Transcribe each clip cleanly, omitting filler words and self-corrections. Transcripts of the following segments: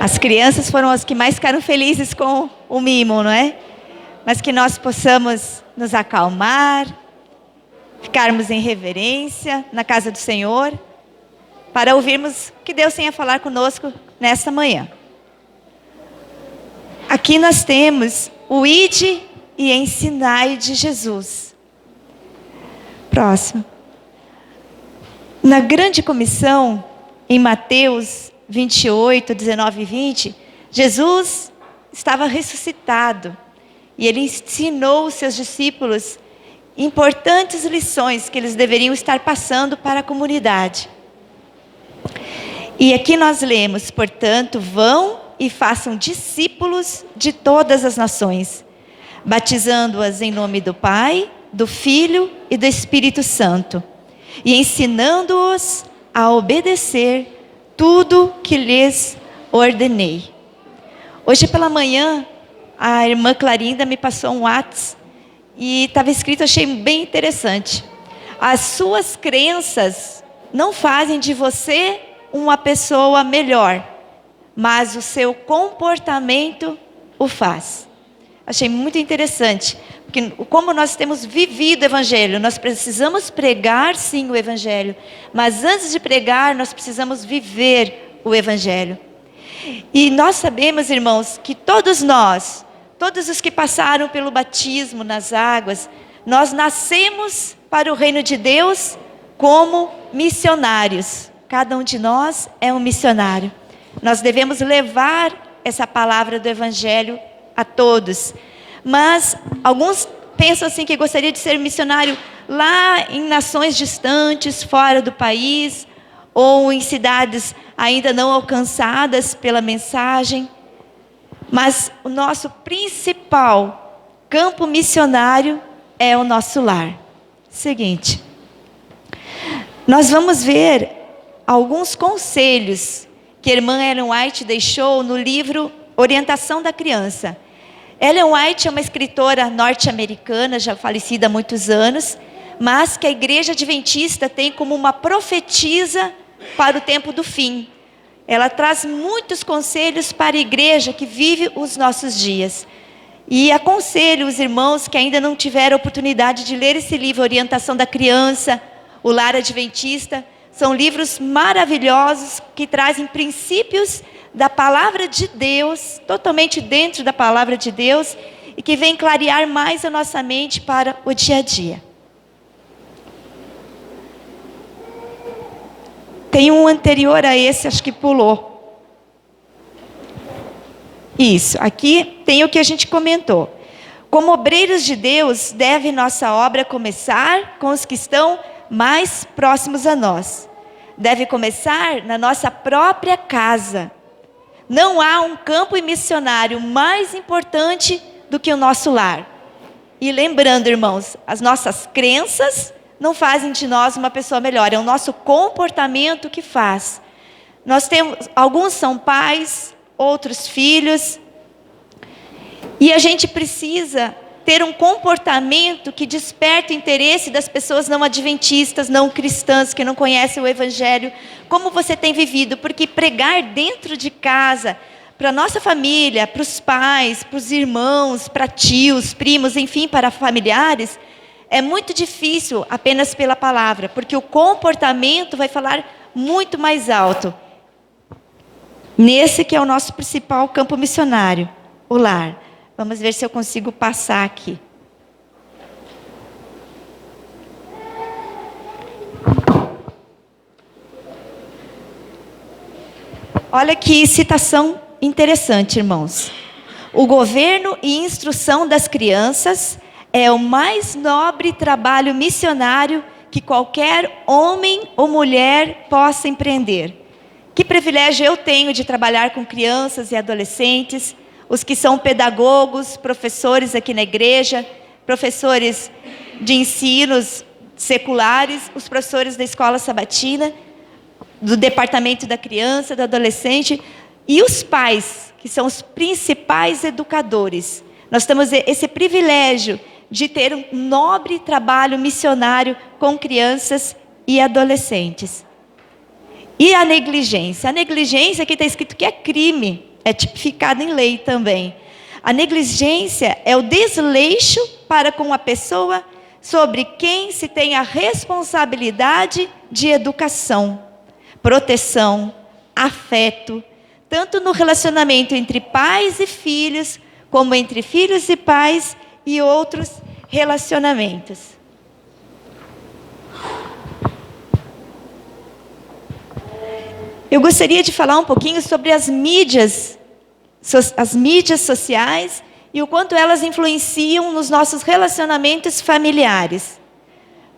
As crianças foram as que mais ficaram felizes com o mimo, não é? Mas que nós possamos nos acalmar, ficarmos em reverência na casa do Senhor, para ouvirmos o que Deus tem a falar conosco nesta manhã. Aqui nós temos o ide e ensinai de Jesus. Próximo. Na grande comissão, em Mateus 28, 19 e 20, Jesus estava ressuscitado e ele ensinou os seus discípulos importantes lições que eles deveriam estar passando para a comunidade. E aqui nós lemos, portanto, vão e façam discípulos de todas as nações, batizando-as em nome do Pai, do Filho e do Espírito Santo, e ensinando-os a obedecer tudo que lhes ordenei. Hoje pela manhã, a irmã Clarinda me passou um WhatsApp e estava escrito, achei bem interessante. As suas crenças não fazem de você uma pessoa melhor, mas o seu comportamento o faz. Achei muito interessante, porque como nós temos vivido o Evangelho, nós precisamos pregar sim o Evangelho, mas antes de pregar, nós precisamos viver o Evangelho. E nós sabemos, irmãos, que todos nós, todos os que passaram pelo batismo nas águas, nós nascemos para o reino de Deus como missionários. Cada um de nós é um missionário. Nós devemos levar essa palavra do Evangelho a todos. Mas alguns pensam assim que gostaria de ser missionário lá em nações distantes, fora do país, ou em cidades ainda não alcançadas pela mensagem. Mas o nosso principal campo missionário é o nosso lar. Seguinte, nós vamos ver alguns conselhos que a irmã Ellen White deixou no livro Orientação da Criança. Ellen White é uma escritora norte-americana, já falecida há muitos anos, mas que a Igreja Adventista tem como uma profetisa para o tempo do fim. Ela traz muitos conselhos para a igreja que vive os nossos dias. E aconselho os irmãos que ainda não tiveram a oportunidade de ler esse livro, Orientação da Criança, O Lar Adventista. São livros maravilhosos que trazem princípios da palavra de Deus, totalmente dentro da palavra de Deus, e que vem clarear mais a nossa mente para o dia a dia. Tem um anterior a esse, acho que pulou. Isso, aqui tem o que a gente comentou. Como obreiros de Deus, deve nossa obra começar com os que estão mais próximos a nós. Deve começar na nossa própria casa. Não há um campo missionário mais importante do que o nosso lar. E lembrando, irmãos, as nossas crenças não fazem de nós uma pessoa melhor, é o nosso comportamento que faz. Nós temos, alguns são pais, outros filhos, e a gente precisa ter um comportamento que desperte o interesse das pessoas não adventistas, não cristãs, que não conhecem o Evangelho. Como você tem vivido? Porque pregar dentro de casa, para a nossa família, para os pais, para os irmãos, para tios, primos, enfim, para familiares, é muito difícil apenas pela palavra, porque o comportamento vai falar muito mais alto. Nesse que é o nosso principal campo missionário, o lar. Vamos ver se eu consigo passar aqui. Olha que citação interessante, irmãos. O governo e instrução das crianças é o mais nobre trabalho missionário que qualquer homem ou mulher possa empreender. Que privilégio eu tenho de trabalhar com crianças e adolescentes, os que são pedagogos, professores aqui na igreja, professores de ensinos seculares, os professores da escola sabatina, do departamento da criança, do adolescente, e os pais, que são os principais educadores. Nós temos esse privilégio de ter um nobre trabalho missionário com crianças e adolescentes. E a negligência? A negligência aqui está escrito que é crime. é tipificada em lei também. A negligência é o desleixo para com a pessoa sobre quem se tem a responsabilidade de educação, proteção, afeto, tanto no relacionamento entre pais e filhos, como entre filhos e pais e outros relacionamentos. Eu gostaria de falar um pouquinho sobre as mídias sociais e o quanto elas influenciam nos nossos relacionamentos familiares.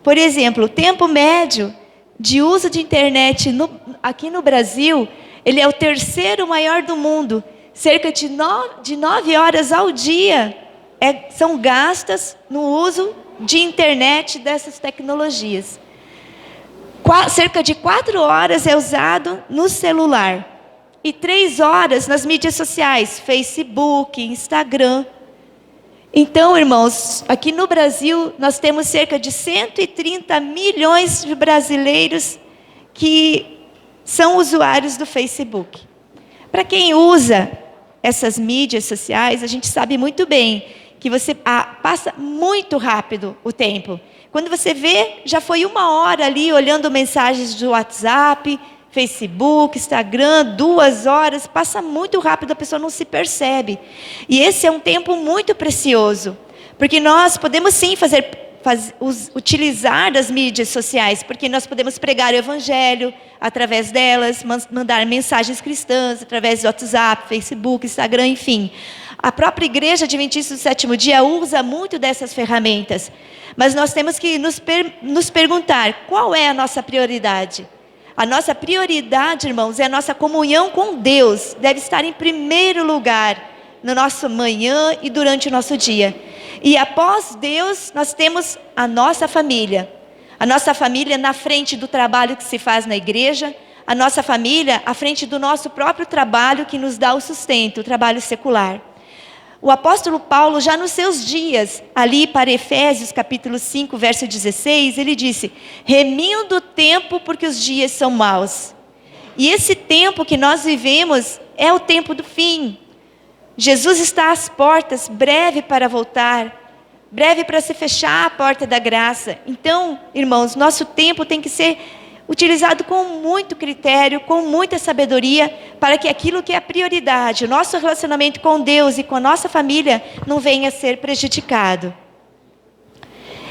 Por exemplo, o tempo médio de uso de internet aqui no Brasil, ele é o terceiro maior do mundo. Cerca de 9 horas ao dia são gastas no uso de internet dessas tecnologias. Cerca de 4 horas é usado no celular. E 3 horas nas mídias sociais, Facebook, Instagram. Então, irmãos, aqui no Brasil, nós temos cerca de 130 milhões de brasileiros que são usuários do Facebook. Para quem usa essas mídias sociais, a gente sabe muito bem que você passa muito rápido o tempo. Quando você vê, já foi 1 hora ali olhando mensagens do WhatsApp, Facebook, Instagram, 2 horas, passa muito rápido, a pessoa não se percebe. E esse é um tempo muito precioso, porque nós podemos sim utilizar das mídias sociais, porque nós podemos pregar o Evangelho através delas, mandar mensagens cristãs através do WhatsApp, Facebook, Instagram, enfim. A própria Igreja Adventista do Sétimo Dia usa muito dessas ferramentas, mas nós temos que nos perguntar qual é a nossa prioridade. A nossa prioridade, irmãos, é a nossa comunhão com Deus, deve estar em primeiro lugar no nosso manhã e durante o nosso dia. E após Deus, nós temos a nossa família. A nossa família na frente do trabalho que se faz na igreja, a nossa família à frente do nosso próprio trabalho que nos dá o sustento, o trabalho secular. O apóstolo Paulo, já nos seus dias, ali para Efésios capítulo 5, verso 16, ele disse: remindo o tempo porque os dias são maus. E esse tempo que nós vivemos é o tempo do fim. Jesus está às portas, breve para voltar, breve para se fechar a porta da graça. Então, irmãos, nosso tempo tem que ser utilizado com muito critério, com muita sabedoria, para que aquilo que é a prioridade, o nosso relacionamento com Deus e com a nossa família, não venha a ser prejudicado.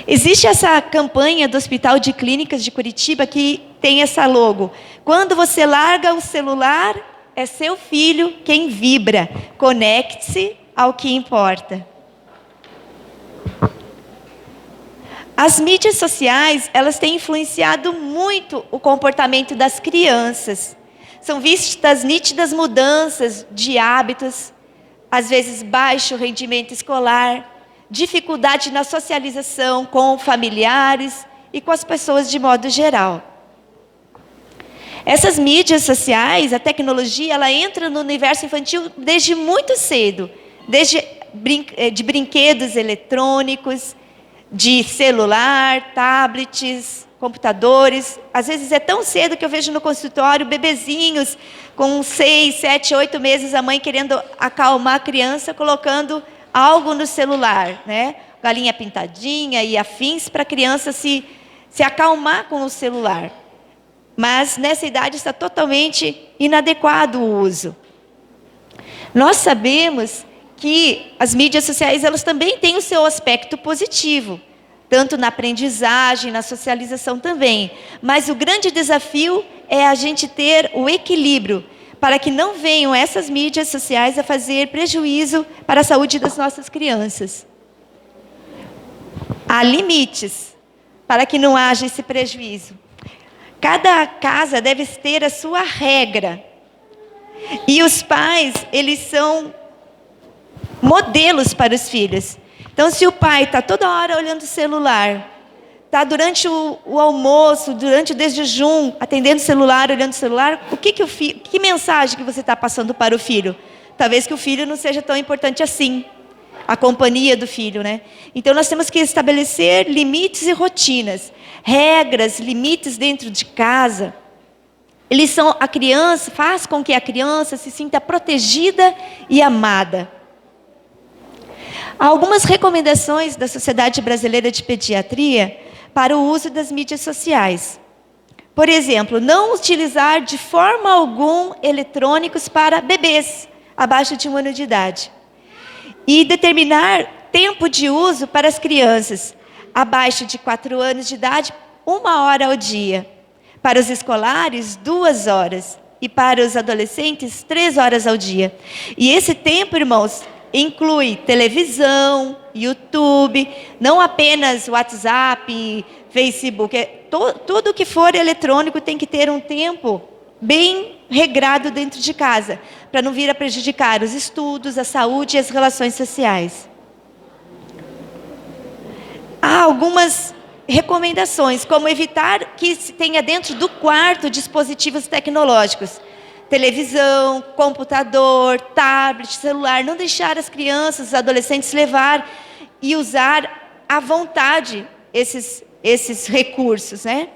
Existe essa campanha do Hospital de Clínicas de Curitiba que tem essa logo: quando você larga o celular, é seu filho quem vibra, conecte-se ao que importa. As mídias sociais, elas têm influenciado muito o comportamento das crianças. São vistas nítidas mudanças de hábitos, às vezes baixo rendimento escolar, dificuldade na socialização com familiares e com as pessoas de modo geral. Essas mídias sociais, a tecnologia, ela entra no universo infantil desde muito cedo, desde de brinquedos eletrônicos, de celular, tablets, computadores. Às vezes é tão cedo que eu vejo no consultório bebezinhos com 6, 7, 8 meses, a mãe querendo acalmar a criança, colocando algo no celular, né? Galinha pintadinha e afins, para a criança se acalmar com o celular. Mas nessa idade está totalmente inadequado o uso. Nós sabemos que as mídias sociais, elas também têm o seu aspecto positivo, tanto na aprendizagem, na socialização também. Mas o grande desafio é a gente ter o equilíbrio, para que não venham essas mídias sociais a fazer prejuízo para a saúde das nossas crianças. Há limites para que não haja esse prejuízo. Cada casa deve ter a sua regra. E os pais, eles são modelos para os filhos. Então, se o pai está toda hora olhando o celular, está durante o almoço, durante o desjejum, atendendo o celular, olhando o celular, que mensagem que você está passando para o filho? Talvez que o filho não seja tão importante assim, a companhia do filho, né? Então, nós temos que estabelecer limites e rotinas, regras, limites dentro de casa, faz com que a criança se sinta protegida e amada. Há algumas recomendações da Sociedade Brasileira de Pediatria para o uso das mídias sociais. Por exemplo, não utilizar de forma alguma eletrônicos para bebês abaixo de 1 ano de idade. E determinar tempo de uso para as crianças abaixo de 4 anos de idade, 1 hora ao dia. Para os escolares, 2 horas. E para os adolescentes, 3 horas ao dia. E esse tempo, irmãos, inclui televisão, YouTube, não apenas WhatsApp, Facebook. Tudo que for eletrônico tem que ter um tempo bem regrado dentro de casa, para não vir a prejudicar os estudos, a saúde e as relações sociais. Há algumas recomendações, como evitar que se tenha dentro do quarto dispositivos tecnológicos. Televisão, computador, tablet, celular. Não deixar as crianças, os adolescentes levar e usar à vontade esses recursos, né?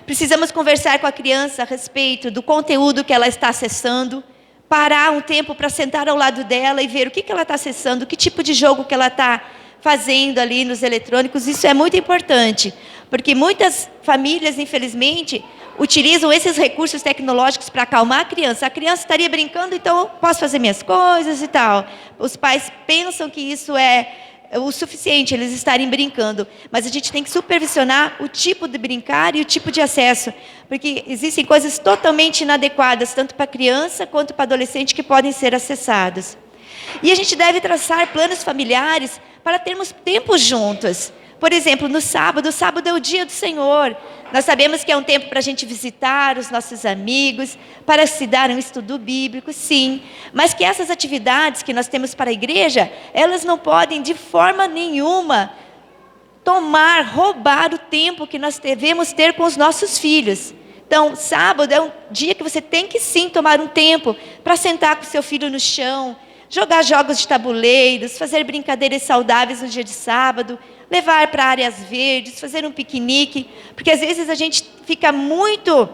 Precisamos conversar com a criança a respeito do conteúdo que ela está acessando, parar um tempo para sentar ao lado dela e ver o que ela está acessando, que tipo de jogo que ela está fazendo ali nos eletrônicos. Isso é muito importante, porque muitas famílias, infelizmente, utilizam esses recursos tecnológicos para acalmar a criança. A criança estaria brincando, então eu posso fazer minhas coisas e tal. Os pais pensam que isso é o suficiente, eles estarem brincando. Mas a gente tem que supervisionar o tipo de brincar e o tipo de acesso. Porque existem coisas totalmente inadequadas, tanto para a criança quanto para o adolescente, que podem ser acessadas. E a gente deve traçar planos familiares para termos tempo juntos. Por exemplo, no sábado é o dia do Senhor. Nós sabemos que é um tempo para a gente visitar os nossos amigos, para se dar um estudo bíblico, sim. Mas que essas atividades que nós temos para a igreja, elas não podem de forma nenhuma roubar o tempo que nós devemos ter com os nossos filhos. Então, sábado é um dia que você tem que sim tomar um tempo para sentar com seu filho no chão, jogar jogos de tabuleiros, fazer brincadeiras saudáveis no dia de sábado, levar para áreas verdes, fazer um piquenique, porque às vezes a gente fica muito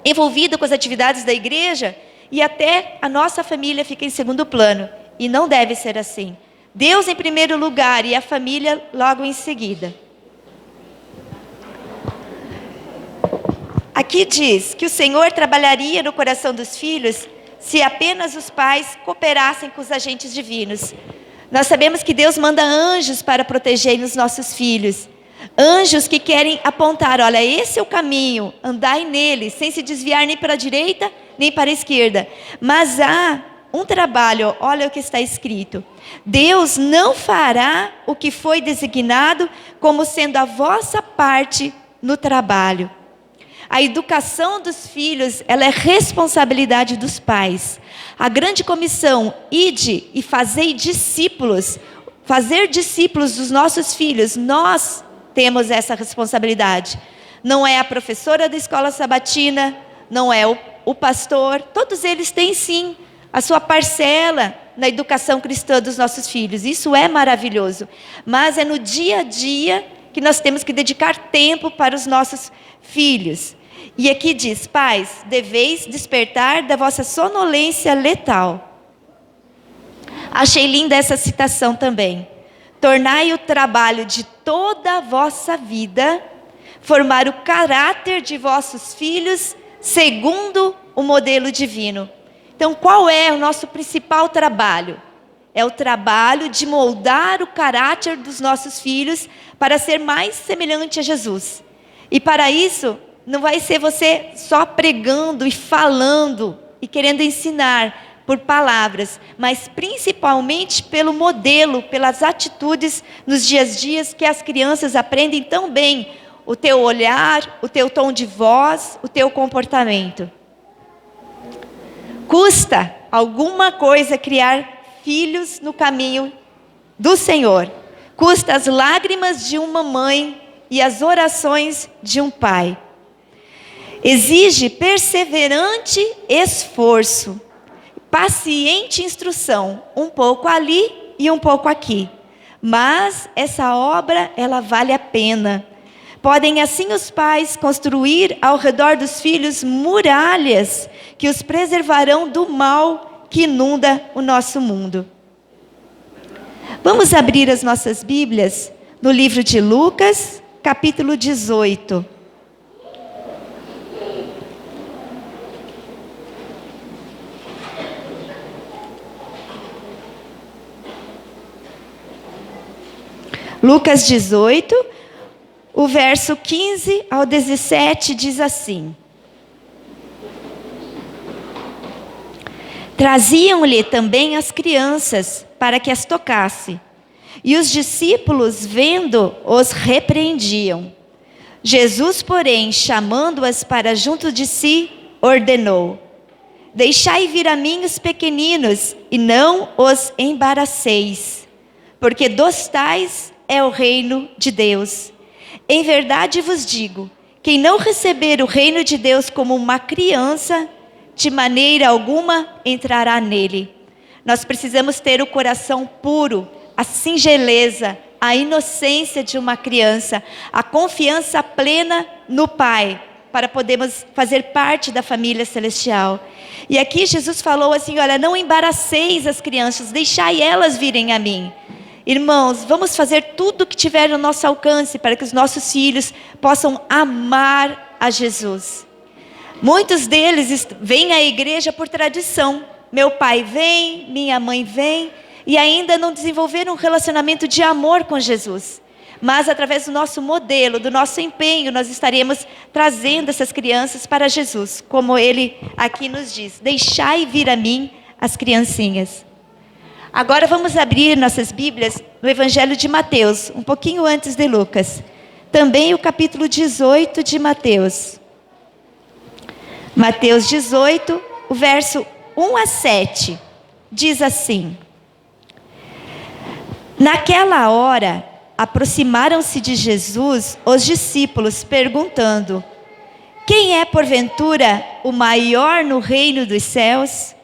envolvido com as atividades da igreja e até a nossa família fica em segundo plano. E não deve ser assim. Deus em primeiro lugar e a família logo em seguida. Aqui diz que o Senhor trabalharia no coração dos filhos se apenas os pais cooperassem com os agentes divinos. Nós sabemos que Deus manda anjos para proteger os nossos filhos. Anjos que querem apontar, olha, esse é o caminho, andai nele, sem se desviar nem para a direita, nem para a esquerda. Mas há um trabalho, olha o que está escrito. Deus não fará o que foi designado como sendo a vossa parte no trabalho. A educação dos filhos, ela é responsabilidade dos pais. A grande comissão, ide e fazei discípulos, fazer discípulos dos nossos filhos, nós temos essa responsabilidade. Não é a professora da escola sabatina, não é o pastor, todos eles têm sim a sua parcela na educação cristã dos nossos filhos. Isso é maravilhoso, mas é no dia a dia que nós temos que dedicar tempo para os nossos filhos. E aqui diz, pais, deveis despertar da vossa sonolência letal. Achei linda essa citação também. Tornai o trabalho de toda a vossa vida, formar o caráter de vossos filhos, segundo o modelo divino. Então, qual é o nosso principal trabalho? É o trabalho de moldar o caráter dos nossos filhos para ser mais semelhante a Jesus. E para isso, não vai ser você só pregando e falando e querendo ensinar por palavras, mas principalmente pelo modelo, pelas atitudes nos dias a dias que as crianças aprendem tão bem. O teu olhar, o teu tom de voz, o teu comportamento. Custa alguma coisa criar filhos no caminho do Senhor. Custa as lágrimas de uma mãe e as orações de um pai. Exige perseverante esforço, paciente instrução, um pouco ali e um pouco aqui. Mas essa obra, ela vale a pena, Podem assim os pais construir ao redor dos filhos muralhas que os preservarão do mal que inunda o nosso mundo. Vamos abrir as nossas Bíblias no livro de Lucas, capítulo 18. Lucas 18, o verso 15 ao 17 diz assim: Traziam-lhe também as crianças para que as tocasse, e os discípulos, vendo, os repreendiam. Jesus, porém, chamando-as para junto de si, ordenou: Deixai vir a mim os pequeninos, e não os embaraceis, porque dos tais é o reino de Deus. Em verdade vos digo, quem não receber o reino de Deus como uma criança, de maneira alguma entrará nele. Nós precisamos ter o coração puro, a singeleza, a inocência de uma criança, a confiança plena no Pai, para podermos fazer parte da família celestial. E aqui Jesus falou assim, olha, não embaraceis as crianças, deixai elas virem a mim. Irmãos, vamos fazer tudo o que tiver no nosso alcance para que os nossos filhos possam amar a Jesus. Muitos deles vêm à igreja por tradição. Meu pai vem, minha mãe vem, e ainda não desenvolveram um relacionamento de amor com Jesus. Mas através do nosso modelo, do nosso empenho, nós estaremos trazendo essas crianças para Jesus. Como ele aqui nos diz, deixai vir a mim as criancinhas. Agora vamos abrir nossas Bíblias no Evangelho de Mateus, um pouquinho antes de Lucas. Também o capítulo 18 de Mateus. Mateus 18, o verso 1 a 7, diz assim: Naquela hora, aproximaram-se de Jesus os discípulos, perguntando: Quem é, porventura, o maior no reino dos céus?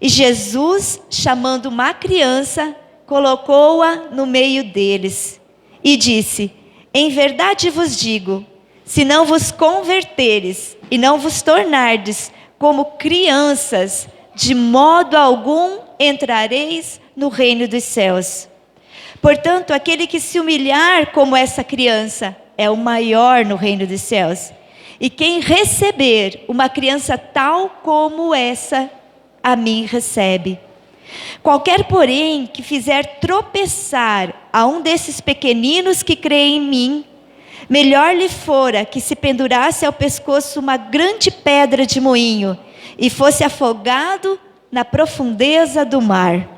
E Jesus, chamando uma criança, colocou-a no meio deles e disse: Em verdade vos digo, se não vos converteres e não vos tornardes como crianças, de modo algum entrareis no reino dos céus. Portanto, aquele que se humilhar como essa criança é o maior no reino dos céus. E quem receber uma criança tal como essa, a mim recebe. Qualquer, porém, que fizer tropeçar a um desses pequeninos que creem em mim, melhor lhe fora que se pendurasse ao pescoço uma grande pedra de moinho e fosse afogado na profundeza do mar.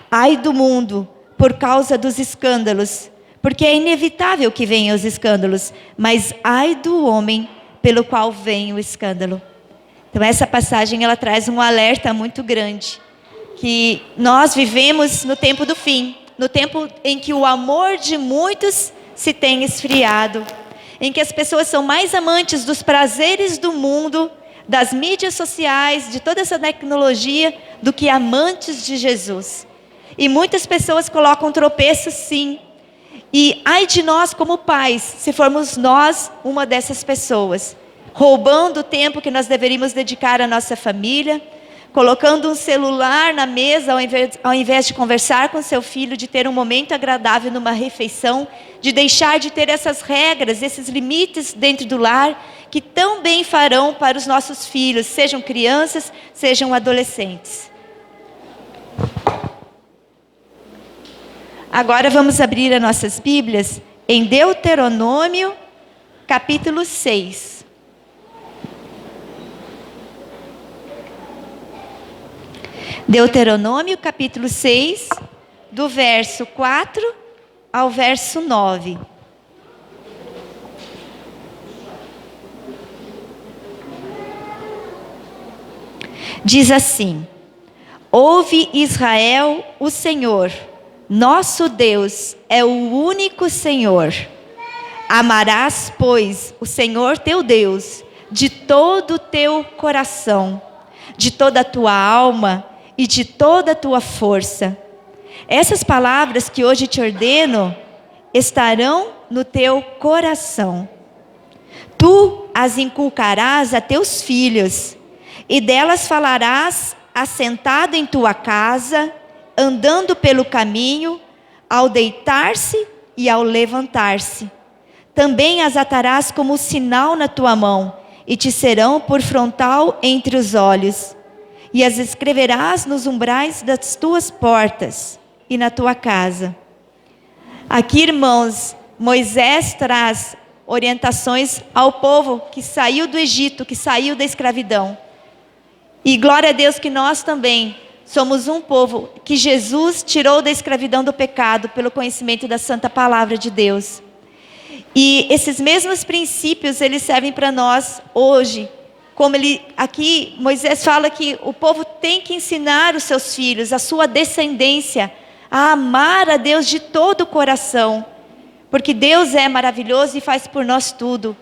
Ai do mundo, por causa dos escândalos, porque é inevitável que venham os escândalos, mas ai do homem pelo qual vem o escândalo. Então essa passagem ela traz um alerta muito grande, que nós vivemos no tempo do fim, no tempo em que o amor de muitos se tem esfriado, em que as pessoas são mais amantes dos prazeres do mundo, das mídias sociais, de toda essa tecnologia, do que amantes de Jesus. E muitas pessoas colocam tropeço sim, e ai de nós como pais, se formos nós uma dessas pessoas, roubando o tempo que nós deveríamos dedicar à nossa família, colocando um celular na mesa ao invés de conversar com seu filho, de ter um momento agradável numa refeição, de deixar de ter essas regras, esses limites dentro do lar, que tão bem farão para os nossos filhos, sejam crianças, sejam adolescentes. Agora vamos abrir as nossas Bíblias em Deuteronômio, capítulo 6. Deuteronômio, capítulo 6, do verso 4 ao verso 9. Diz assim: Ouve, Israel, o Senhor, nosso Deus é o único Senhor. Amarás, pois, o Senhor teu Deus de todo o teu coração, de toda a tua alma e de toda a tua força. Essas palavras que hoje te ordeno estarão no teu coração. Tu as inculcarás a teus filhos, e delas falarás assentado em tua casa, andando pelo caminho, ao deitar-se e ao levantar-se. Também as atarás como sinal na tua mão, e te serão por frontal entre os olhos. E as escreverás nos umbrais das tuas portas e na tua casa. Aqui, irmãos, Moisés traz orientações ao povo que saiu do Egito, que saiu da escravidão. E glória a Deus que nós também somos um povo que Jesus tirou da escravidão do pecado pelo conhecimento da santa palavra de Deus. E esses mesmos princípios, eles servem para nós hoje. Como aqui Moisés fala que o povo tem que ensinar os seus filhos, a sua descendência, a amar a Deus de todo o coração. Porque Deus é maravilhoso e faz por nós tudo.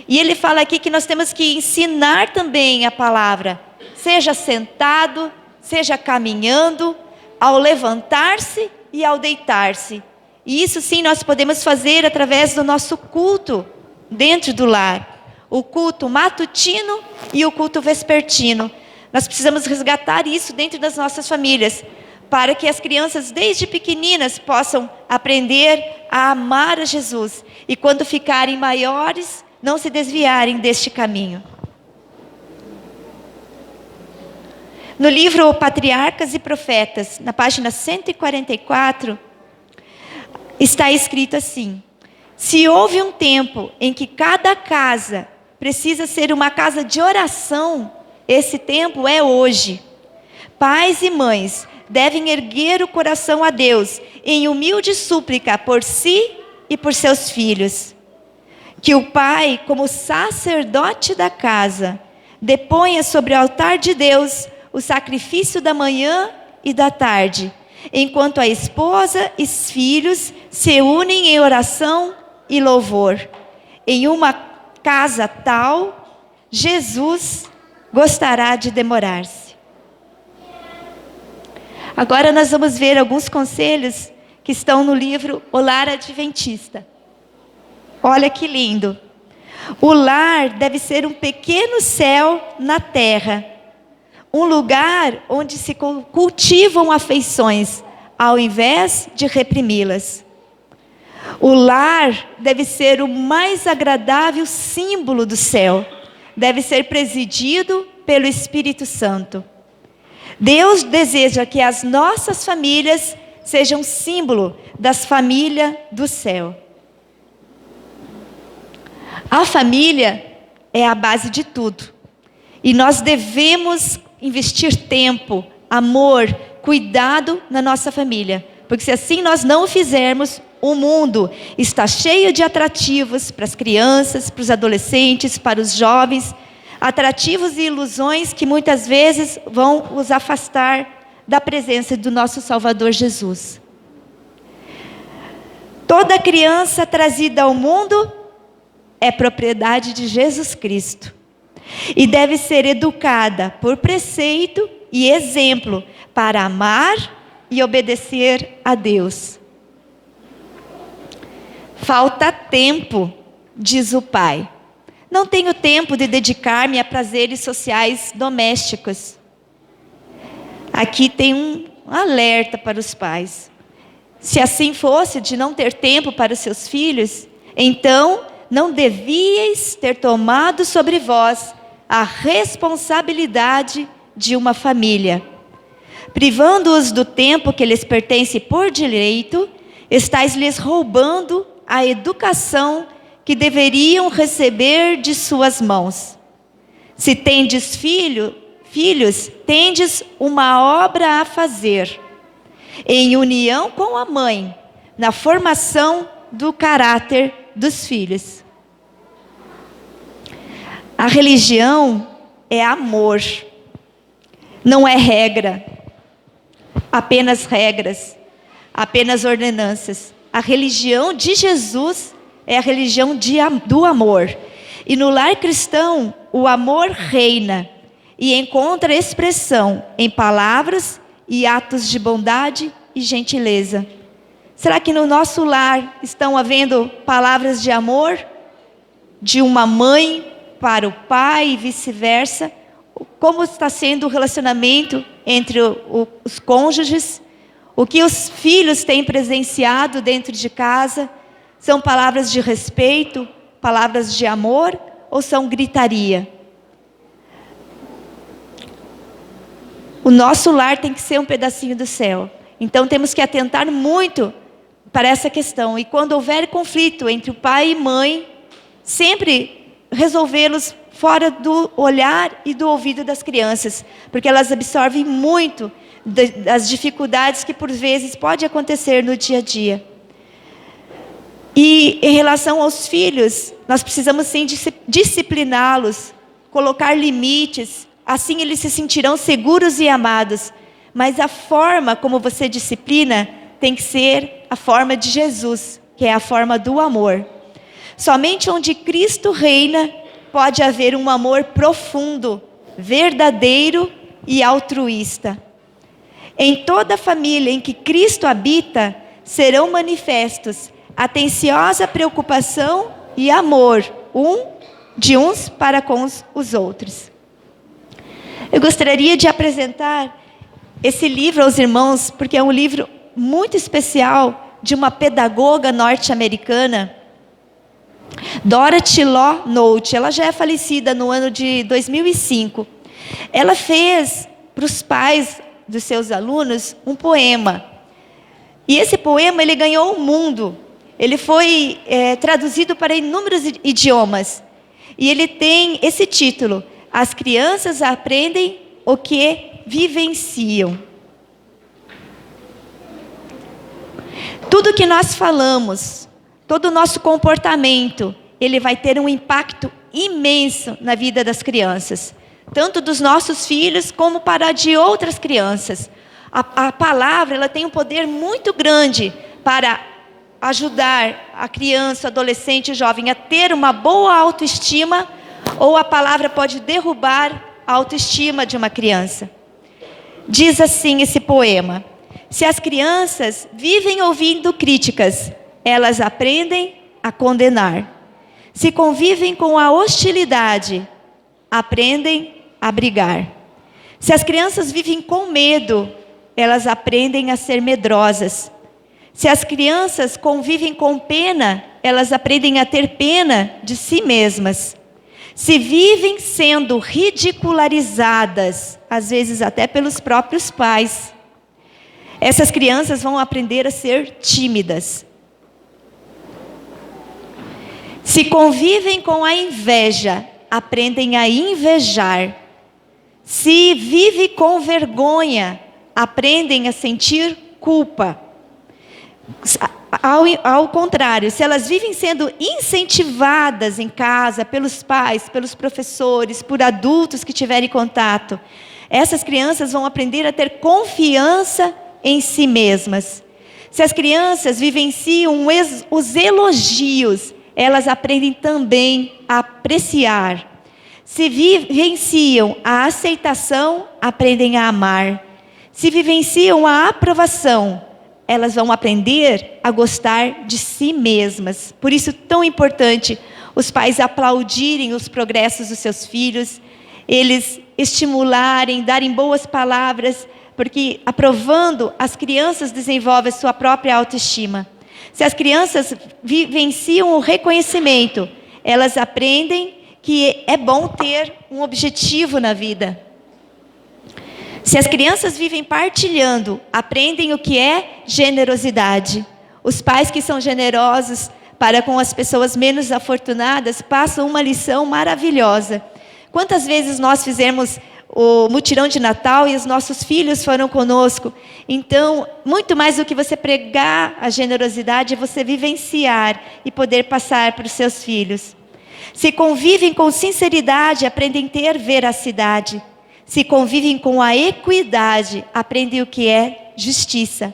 E ele fala aqui que nós temos que ensinar também a palavra. Seja sentado, seja caminhando, ao levantar-se e ao deitar-se. E isso sim nós podemos fazer através do nosso culto dentro do lar. O culto matutino e o culto vespertino. Nós precisamos resgatar isso dentro das nossas famílias, para que as crianças desde pequeninas possam aprender a amar a Jesus. E quando ficarem maiores, não se desviarem deste caminho. No livro Patriarcas e Profetas, na página 144, está escrito assim: se houve um tempo em que cada casa precisa ser uma casa de oração, esse tempo é hoje. Pais e mães devem erguer o coração a Deus em humilde súplica por si e por seus filhos. Que o pai, como sacerdote da casa, deponha sobre o altar de Deus o sacrifício da manhã e da tarde, enquanto a esposa e os filhos se unem em oração e louvor. Em uma casa tal, Jesus gostará de demorar-se. Agora nós vamos ver alguns conselhos que estão no livro O Lar Adventista. Olha que lindo. O lar deve ser um pequeno céu na terra. Um lugar onde se cultivam afeições, ao invés de reprimi-las. O lar deve ser o mais agradável símbolo do céu. Deve ser presidido pelo Espírito Santo. Deus deseja que as nossas famílias sejam símbolo das famílias do céu. A família é a base de tudo. E nós devemos investir tempo, amor, cuidado na nossa família. Porque se assim nós não o fizermos, o mundo está cheio de atrativos para as crianças, para os adolescentes, para os jovens. Atrativos e ilusões que muitas vezes vão os afastar da presença do nosso Salvador Jesus. Toda criança trazida ao mundo é propriedade de Jesus Cristo. E deve ser educada por preceito e exemplo para amar e obedecer a Deus. Falta tempo, diz o pai. Não tenho tempo de dedicar-me a prazeres sociais domésticos. Aqui tem um alerta para os pais. Se assim fosse, de não ter tempo para os seus filhos, então não devíeis ter tomado sobre vós a responsabilidade de uma família. Privando-os do tempo que lhes pertence por direito, estais-lhes roubando a educação que deveriam receber de suas mãos. Se tendes filhos, tendes uma obra a fazer, em união com a mãe, na formação do caráter dos filhos. A religião é amor, não é regra, apenas regras, apenas ordenanças. A religião de Jesus é a religião do amor. E no lar cristão, o amor reina e encontra expressão em palavras e atos de bondade e gentileza. Será que no nosso lar estão havendo palavras de amor? De uma mãe para o pai e vice-versa? Como está sendo o relacionamento entre os cônjuges? O que os filhos têm presenciado dentro de casa? São palavras de respeito, palavras de amor ou são gritaria? O nosso lar tem que ser um pedacinho do céu. Então temos que atentar muito para essa questão. E quando houver conflito entre o pai e mãe, sempre resolvê-los fora do olhar e do ouvido das crianças, porque elas absorvem muito das dificuldades que por vezes pode acontecer no dia a dia. E em relação aos filhos, nós precisamos sim discipliná-los, colocar limites, assim eles se sentirão seguros e amados. Mas a forma como você disciplina tem que ser a forma de Jesus, que é a forma do amor. Somente onde Cristo reina pode haver um amor profundo, verdadeiro e altruísta. Em toda família em que Cristo habita, serão manifestos atenciosa preocupação e amor, de uns para com os outros. Eu gostaria de apresentar esse livro aos irmãos, porque é um livro muito especial de uma pedagoga norte-americana, Dorothy Law Nolte. Ela já é falecida no ano de 2005. Ela fez para os pais dos seus alunos um poema. E esse poema ele ganhou o mundo. Ele foi traduzido para inúmeros idiomas. E ele tem esse título: As crianças aprendem o que vivenciam. Tudo que nós falamos, todo o nosso comportamento, ele vai ter um impacto imenso na vida das crianças. Tanto dos nossos filhos, como para de outras crianças. A palavra, ela tem um poder muito grande para ajudar a criança, adolescente e jovem a ter uma boa autoestima, ou a palavra pode derrubar a autoestima de uma criança. Diz assim esse poema: se as crianças vivem ouvindo críticas, elas aprendem a condenar. Se convivem com a hostilidade, aprendem a brigar. Se as crianças vivem com medo, elas aprendem a ser medrosas. Se as crianças convivem com pena, elas aprendem a ter pena de si mesmas. Se vivem sendo ridicularizadas, às vezes até pelos próprios pais, essas crianças vão aprender a ser tímidas. Se convivem com a inveja, aprendem a invejar. Se vive com vergonha, aprendem a sentir culpa. Ao contrário, se elas vivem sendo incentivadas em casa pelos pais, pelos professores, por adultos que tiverem contato, essas crianças vão aprender a ter confiança em si mesmas. Se as crianças vivenciam os elogios, elas aprendem também a apreciar. Se vivenciam a aceitação, aprendem a amar. Se vivenciam a aprovação, elas vão aprender a gostar de si mesmas. Por isso, tão importante os pais aplaudirem os progressos dos seus filhos, eles estimularem, darem boas palavras, porque aprovando, as crianças desenvolvem a sua própria autoestima. Se as crianças vivenciam o reconhecimento, elas aprendem que é bom ter um objetivo na vida. Se as crianças vivem partilhando, aprendem o que é generosidade. Os pais que são generosos para com as pessoas menos afortunadas passam uma lição maravilhosa. Quantas vezes nós fizemos o mutirão de Natal e os nossos filhos foram conosco? Então, muito mais do que você pregar a generosidade, é você vivenciar e poder passar para os seus filhos. Se convivem com sinceridade, aprendem a ter veracidade. Se convivem com a equidade, aprendem o que é justiça.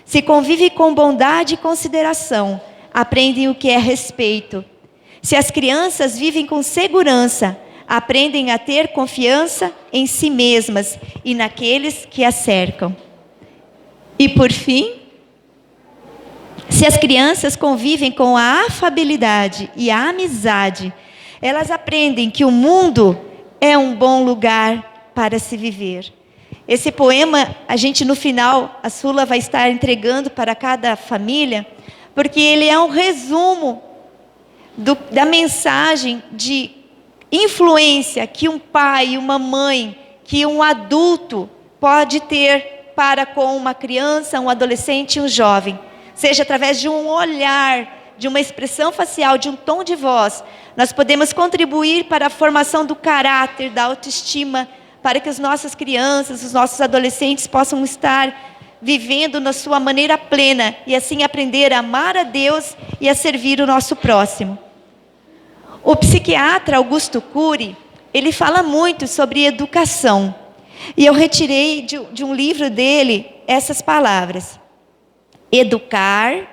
Se convivem com bondade e consideração, aprendem o que é respeito. Se as crianças vivem com segurança, aprendem a ter confiança em si mesmas e naqueles que as cercam. E por fim, Se as crianças convivem com a afabilidade e a amizade, elas aprendem que o mundo é um bom lugar para se viver. Esse poema, a gente no final, a Sula vai estar entregando para cada família, porque ele é um resumo da mensagem de influência que um pai, uma mãe, que um adulto pode ter para com uma criança, um adolescente e um jovem. Seja através de um olhar, de uma expressão facial, de um tom de voz, nós podemos contribuir para a formação do caráter, da autoestima, para que as nossas crianças, os nossos adolescentes possam estar vivendo na sua maneira plena e assim aprender a amar a Deus e a servir o nosso próximo. O psiquiatra Augusto Cury, ele fala muito sobre educação. E eu retirei de um livro dele essas palavras. Educar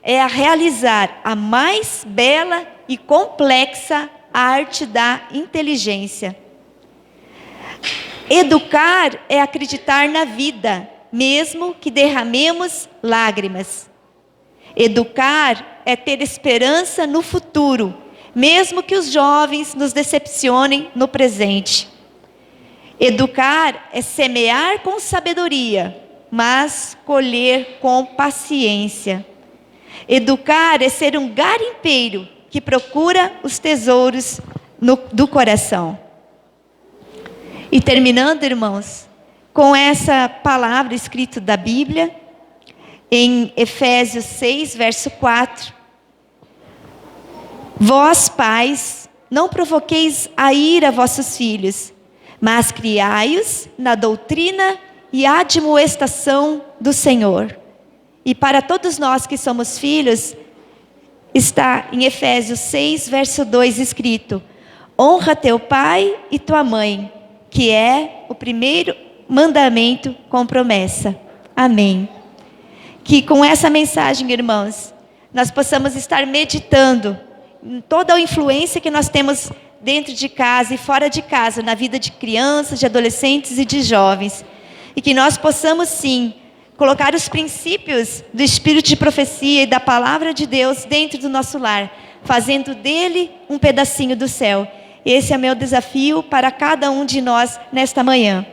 é a realizar a mais bela e complexa arte da inteligência. Educar é acreditar na vida, mesmo que derramemos lágrimas. Educar é ter esperança no futuro, mesmo que os jovens nos decepcionem no presente. Educar é semear com sabedoria, mas colher com paciência. Educar é ser um garimpeiro que procura os tesouros do coração. E terminando, irmãos, com essa palavra escrita da Bíblia, em Efésios 6, verso 4. Vós, pais, não provoqueis a ira vossos filhos, mas criai-os na doutrina e admoestação do Senhor. E para todos nós que somos filhos, está em Efésios 6, verso 2 escrito: honra teu pai e tua mãe, que é o primeiro mandamento com promessa. Amém. Que com essa mensagem, irmãos, nós possamos estar meditando em toda a influência que nós temos dentro de casa e fora de casa, na vida de crianças, de adolescentes e de jovens. E que nós possamos, sim, colocar os princípios do Espírito de profecia e da palavra de Deus dentro do nosso lar, fazendo dele um pedacinho do céu. Esse é o meu desafio para cada um de nós nesta manhã.